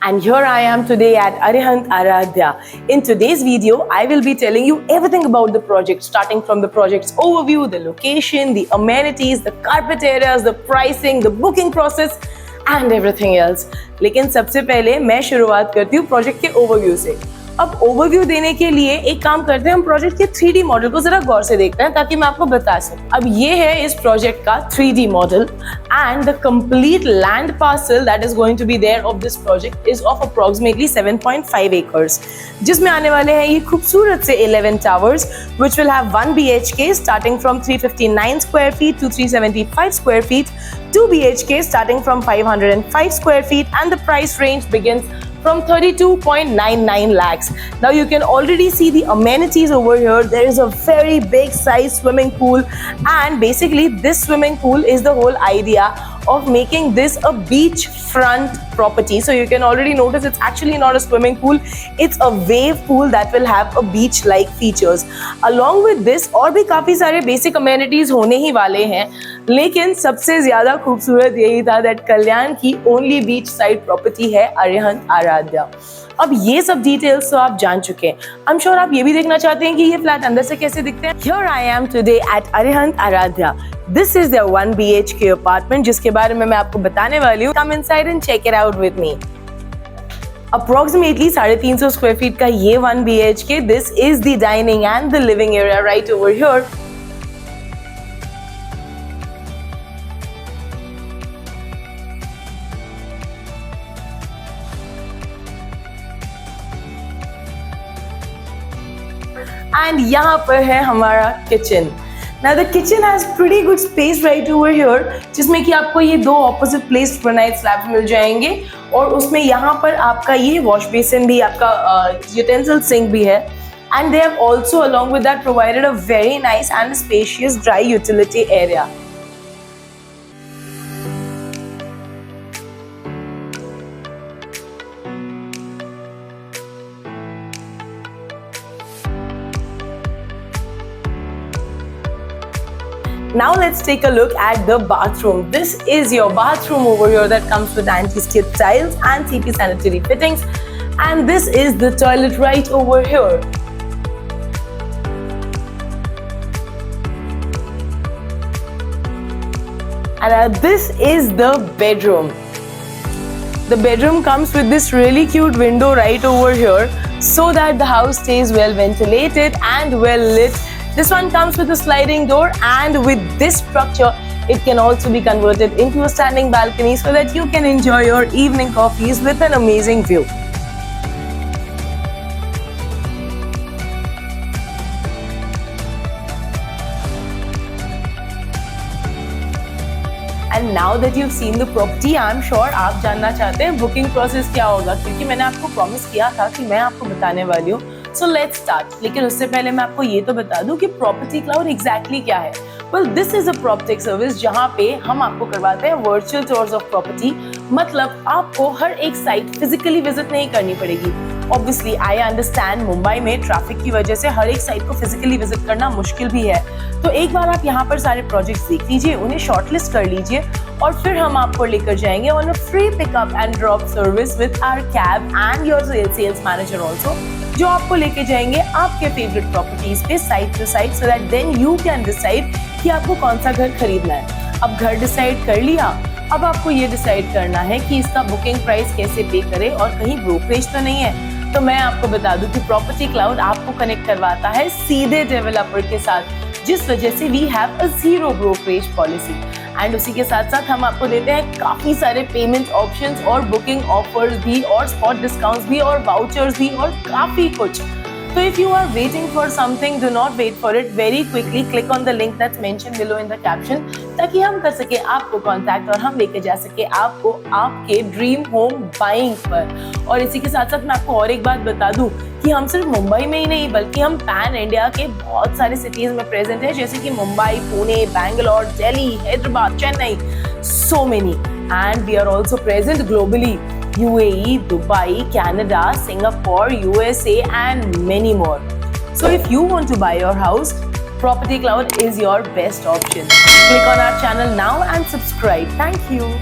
And here I am today at Arihant Aradhya. In today's video, I will be telling you everything about the project, starting from the project's overview, the location, the amenities, the carpet areas, the pricing, the booking process and everything else. लेकिन सबसे पहले मैं शुरुआत करती हूँ project के overview से। अब ओवरव्यू देने के लिए एक काम करते हैं, हम प्रोजेक्ट के 3D मॉडल को जरा गौर से देखते हैं ताकि मैं आपको बता सकूं। अब ये है इस प्रोजेक्ट का 3D model and the complete land parcel that is going to be there of this project is of approximately 7.5 acres, जिसमें आने वाले हैं ये खूबसूरत से 11 towers which will have 1 BHK starting from 359 square feet to 375 square feet, 2 BHK starting from 505 square feet, and the price range begins from 32.99 lakhs. Now you can already see the amenities over here. There is a very big size swimming pool, and basically this swimming pool is the whole idea of making this a beachfront property. So you can already notice it's actually not a swimming pool, it's a wave pool that will have a beach like features. Along with this और भी काफी सारे basic amenities होने ही वाले हैं, लेकिन सबसे ज्यादा खूबसूरत यही था that कल्याण की only beach side property है अरिहंत आराध्या। अब ये सब डिटेल्स तो आप जान चुके हैं, आई एम श्योर आप ये भी देखना चाहते हैं कि ये फ्लैट अंदर से कैसे दिखते हैं। Here I am today at Arihant Aaradhya. This is their 1 BHK apartment जिसके बारे में मैं आपको बताने वाली हूँ। Come inside and check it out with me. Approximately 350 square feet का ये 1 BHK. This is the dining and the living area right over here. And यहाँ पर है हमारा kitchen. Now the kitchen has pretty good space right over here, जिसमें कि आपको ये दो opposite placed granite slabs मिल जाएंगे और उसमें यहाँ पर आपका ये wash basin भी, आपका utensil sink भी है, and they have also along with that provided a very nice and spacious dry utility area. Now let's take a look at the bathroom. This is your bathroom over here that comes with anti-skid tiles and CP sanitary fittings, and this is the toilet right over here. And this is the bedroom. The bedroom comes with this really cute window right over here so that the house stays well ventilated and well lit. This one comes with a sliding door, and with this structure it can also be converted into a standing balcony so that you can enjoy your evening coffees with an amazing view. And now that you've seen the property, I'm sure आप जानना चाहते हैं booking process क्या होगा, क्योंकि मैंने आपको promise किया था कि मैं आपको बताने वाली हूँ। So let's start. लेकिन उससे पहले मैं आपको ये तो बता दूं कि प्रॉपर्टी क्लाउड एग्जैक्टली क्या है। Well, this is a PropTech service जहाँ पे हम आपको करवाते हैं वर्चुअल टूर्स ऑफ प्रॉपर्टी। मतलब आपको हर एक साइट फिजिकली विजिट नहीं करनी पड़ेगी। Obviously, I understand मुंबई में ट्रैफिक की वजह से हर एक साइट को फिजिकली विजिट करना मुश्किल भी है, तो एक बार आप यहाँ पर सारे प्रोजेक्ट्स देख लीजिए, उन्हें शॉर्टलिस्ट कर लीजिए और फिर हम आपको लेकर जाएंगे on a free pickup and drop service with our cab and your sales manager also, जो आपको लेके जाएंगे आपके फेवरेट प्रॉपर्टीज पे site to site, so that then you can decide कि आपको कौन सा घर खरीदना है। अब घर डिसाइड कर लिया, अब आपको ये डिसाइड करना है कि इसका बुकिंग प्राइस कैसे पे करें और कहीं ब्रोकरेज तो नहीं है। तो मैं आपको बता दूं कि प्रॉपर्टी क्लाउड आपको कनेक्ट करवाता है सीधे डेवलपर के साथ, जिस वजह से we have a zero brokerage policy. And उसी के साथ साथ हम आपको देते हैं काफी सारे पेमेंट ऑप्शंस और बुकिंग ऑफर्स भी और स्पॉट डिस्काउंट्स भी और वाउचर्स भी और काफी कुछ। So if you are waiting for something, do not wait for it. Very quickly click on the link that's mentioned below in the caption, ताकि हम कर सके आपको कांटेक्ट और हम लेके जा सके आपको आपके ड्रीम होम बाइंग पर। और इसी के साथ साथ मैं आपको और एक बात बता दूं कि हम सिर्फ मुंबई में ही नहीं बल्कि हम पैन इंडिया के बहुत सारे सिटीज में प्रेजेंट हैं, जैसे कि Mumbai, Pune, Bangalore, Delhi, Hyderabad, Chennai, so many. And we are also present globally. UAE, Dubai, Canada, Singapore, USA and many more. So if you want to buy your house, Property Cloud is your best option. Click on our channel now and subscribe. Thank you.